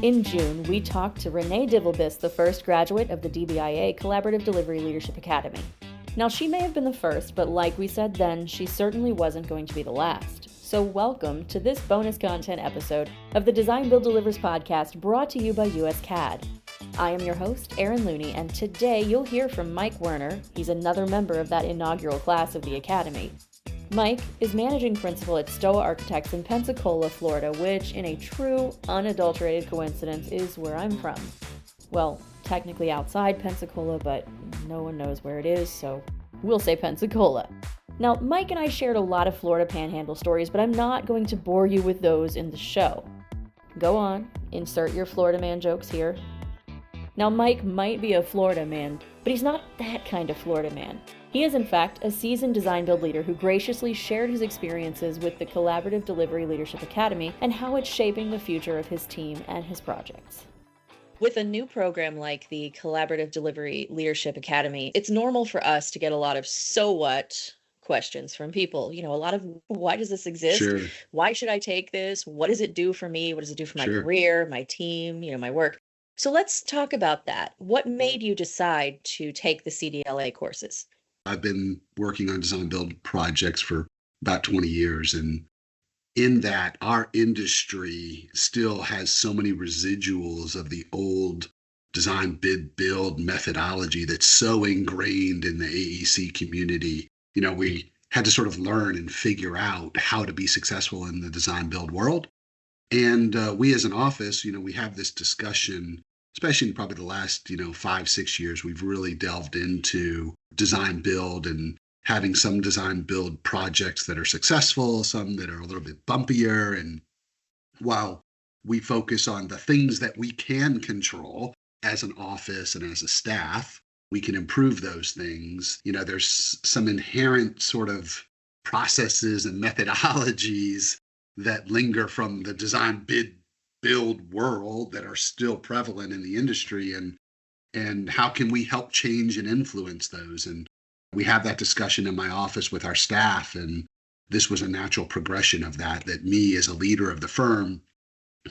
In June, we talked to René Divelbiss, the first graduate of the DBIA Collaborative Delivery Leadership Academy. Now, she may have been the first, but like we said then, she certainly wasn't going to be the last. So welcome to this bonus content episode of the Design Build Delivers podcast, brought to you by US CAD. I am your host, Erin Looney, and today you'll hear from Mike Werner. He's another member of that inaugural class of the Academy. Mike is managing principal at STOA Architects in Pensacola, Florida, which, in a true, unadulterated coincidence, is where I'm from. Well, technically outside Pensacola, but no one knows where it is, so we'll say Pensacola. Now, Mike and I shared a lot of Florida Panhandle stories, but I'm not going to bore you with those in the show. Go on, insert your Florida man jokes here. Now, Mike might be a Florida man, but he's not that kind of Florida man. He is, in fact, a seasoned design build leader who graciously shared his experiences with the Collaborative Delivery Leadership Academy and how it's shaping the future of his team and his projects. With a new program like the Collaborative Delivery Leadership Academy, it's normal for us to get a lot of "so what" questions from people. You know, a lot of "why does this exist? Sure. Why should I take this? What does it do for me? What does it do for my Sure. career, my team, my work?" So let's talk about that. What made you decide to take the CDLA courses? I've been working on design build projects for about 20 years. And in that, our industry still has so many residuals of the old design bid build methodology that's so ingrained in the AEC community. You know, we had to sort of learn and figure out how to be successful in the design build world. And we as an office, we have this discussion, especially in probably the last, 5-6 years, we've really delved into design build and having some design build projects that are successful, some that are a little bit bumpier. And while we focus on the things that we can control as an office and as a staff, we can improve those things. There's some inherent sort of processes and methodologies that linger from the design bid build world that are still prevalent in the industry, and how can we help change and influence those? And we have that discussion in my office with our staff, and this was a natural progression of that me as a leader of the firm,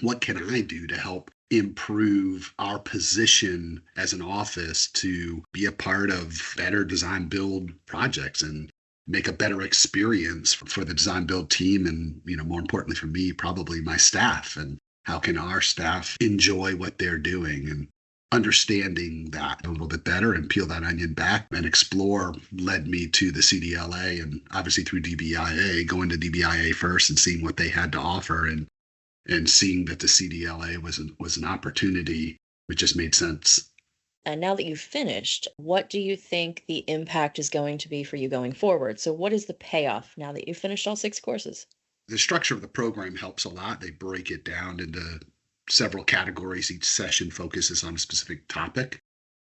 what can I do to help improve our position as an office to be a part of better design build projects and make a better experience for the design build team, and more importantly for me, probably my staff, and how can our staff enjoy what they're doing? And understanding that a little bit better and peel that onion back and explore led me to the CDLA, and obviously through DBIA, going to DBIA first and seeing what they had to offer, and seeing that the CDLA was an opportunity. It just made sense. And now that you've finished, what do you think the impact is going to be for you going forward? So what is the payoff now that you've finished all 6 courses? The structure of the program helps a lot. They break it down into several categories. Each session focuses on a specific topic.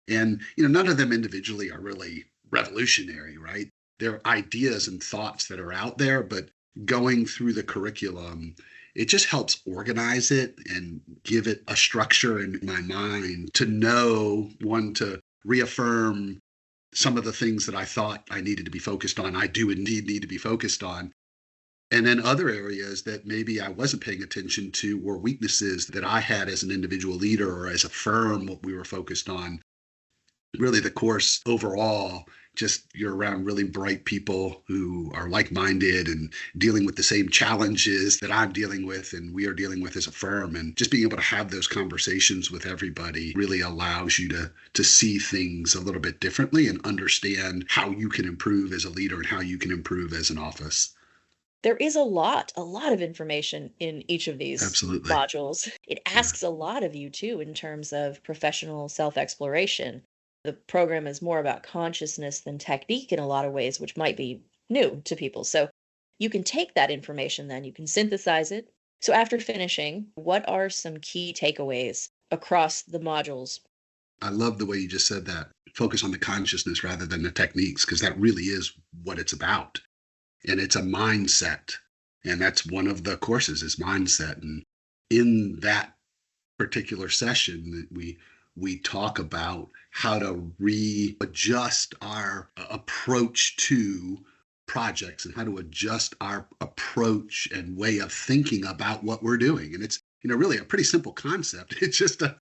And, none of them individually are really revolutionary, right? They're ideas and thoughts that are out there, but going through the curriculum, it just helps organize it and give it a structure in my mind to know, one, to reaffirm some of the things that I thought I needed to be focused on. I do indeed need to be focused on. And then other areas that maybe I wasn't paying attention to were weaknesses that I had as an individual leader or as a firm, what we were focused on. Really, the course overall, just you're around really bright people who are like-minded and dealing with the same challenges that I'm dealing with and we are dealing with as a firm. And just being able to have those conversations with everybody really allows you to see things a little bit differently and understand how you can improve as a leader and how you can improve as an office. There is a lot of information in each of these Absolutely. modules. It asks a lot of you too in terms of professional self-exploration. The program is more about consciousness than technique in a lot of ways, which might be new to people. So you can take that information then, you can synthesize it. So after finishing, what are some key takeaways across the modules? I love the way you just said that. Focus on the consciousness rather than the techniques, because that really is what it's about. And it's a mindset. And that's one of the courses is mindset. And in that particular session, we talk about how to readjust our approach to projects and how to adjust our approach and way of thinking about what we're doing. And really a pretty simple concept. It's just a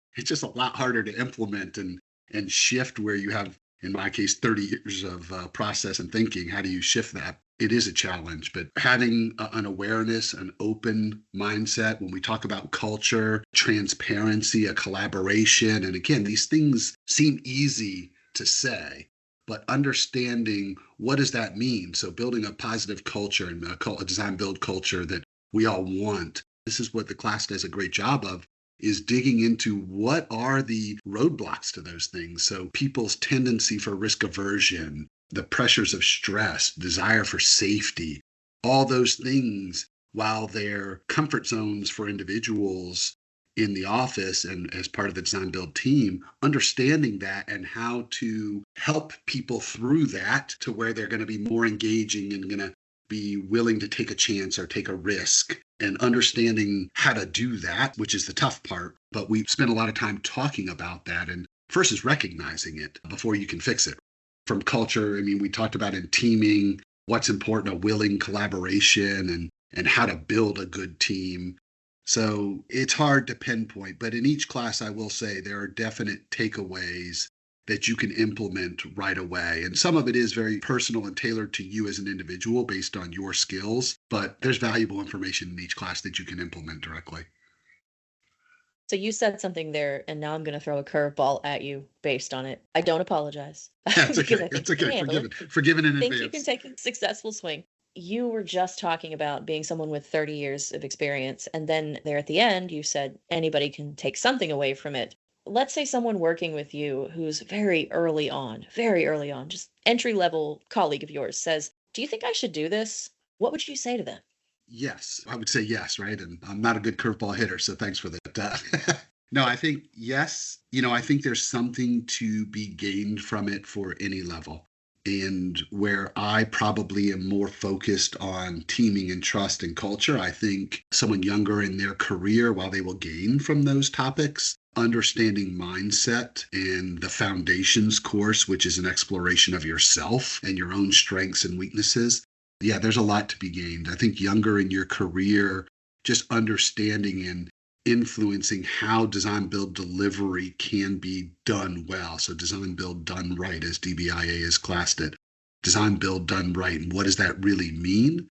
lot harder to implement and shift where you have, in my case, 30 years of process and thinking. How do you shift that? It is a challenge, but having an awareness, an open mindset when we talk about culture, transparency, a collaboration, and again, these things seem easy to say, but understanding what does that mean? So building a positive culture and a design build culture that we all want. This is what the class does a great job of, is digging into what are the roadblocks to those things. So people's tendency for risk aversion, the pressures of stress, desire for safety, all those things, while they're comfort zones for individuals in the office and as part of the design build team, understanding that and how to help people through that to where they're going to be more engaging and going to be willing to take a chance or take a risk, and understanding how to do that, which is the tough part. But we spent a lot of time talking about that. And first is recognizing it before you can fix it. From culture, we talked about in teaming, what's important, a willing collaboration and how to build a good team. So it's hard to pinpoint, but in each class, I will say there are definite takeaways that you can implement right away. And some of it is very personal and tailored to you as an individual based on your skills, but there's valuable information in each class that you can implement directly. So you said something there, and now I'm going to throw a curveball at you based on it. I don't apologize. That's okay. That's okay. Forgiven in advance. I think you can take a successful swing. You were just talking about being someone with 30 years of experience, and then there at the end, you said anybody can take something away from it. Let's say someone working with you who's very early on, just entry-level colleague of yours says, do you think I should do this? What would you say to them? Yes, I would say yes, right? And I'm not a good curveball hitter, so thanks for that. No, I think yes. I think there's something to be gained from it for any level. And where I probably am more focused on teaming and trust and culture, I think someone younger in their career, while they will gain from those topics, understanding mindset and the foundations course, which is an exploration of yourself and your own strengths and weaknesses. Yeah, there's a lot to be gained. I think younger in your career, just understanding and influencing how design build delivery can be done well. So design build done right, as DBIA has classed it. Design build done right. And what does that really mean?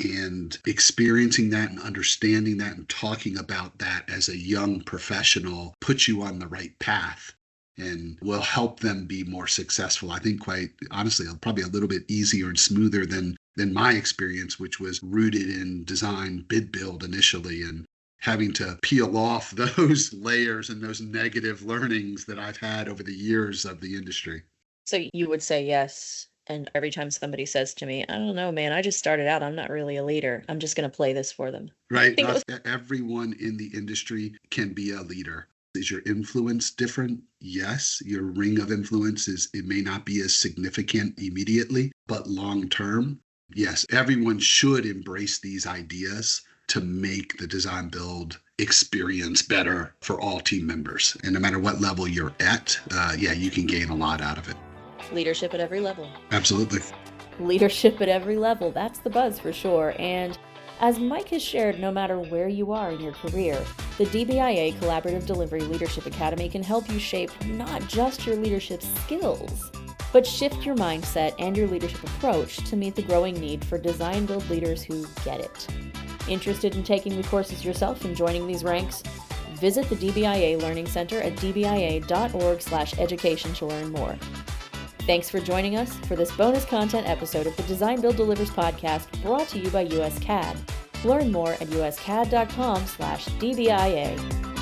And experiencing that and understanding that and talking about that as a young professional puts you on the right path and will help them be more successful. I think quite honestly, probably a little bit easier and smoother than my experience, which was rooted in design bid build initially and having to peel off those layers and those negative learnings that I've had over the years of the industry. So you would say yes. And every time somebody says to me, I don't know, man, I just started out. I'm not really a leader. I'm just going to play this for them. Right. Everyone in the industry can be a leader. Is your influence different? Yes. Your ring of influence it may not be as significant immediately, but long term, yes, everyone should embrace these ideas to make the design build experience better for all team members. And no matter what level you're at, you can gain a lot out of it. Leadership at every level. Absolutely. Leadership at every level. That's the buzz for sure. And as Mike has shared, no matter where you are in your career, the DBIA Collaborative Delivery Leadership Academy can help you shape not just your leadership skills, but shift your mindset and your leadership approach to meet the growing need for design build leaders who get it. Interested in taking the courses yourself and joining these ranks? Visit the DBIA Learning Center at dbia.org/education to learn more. Thanks for joining us for this bonus content episode of the Design Build Delivers podcast, brought to you by USCAD. Learn more at uscad.com/DBIA.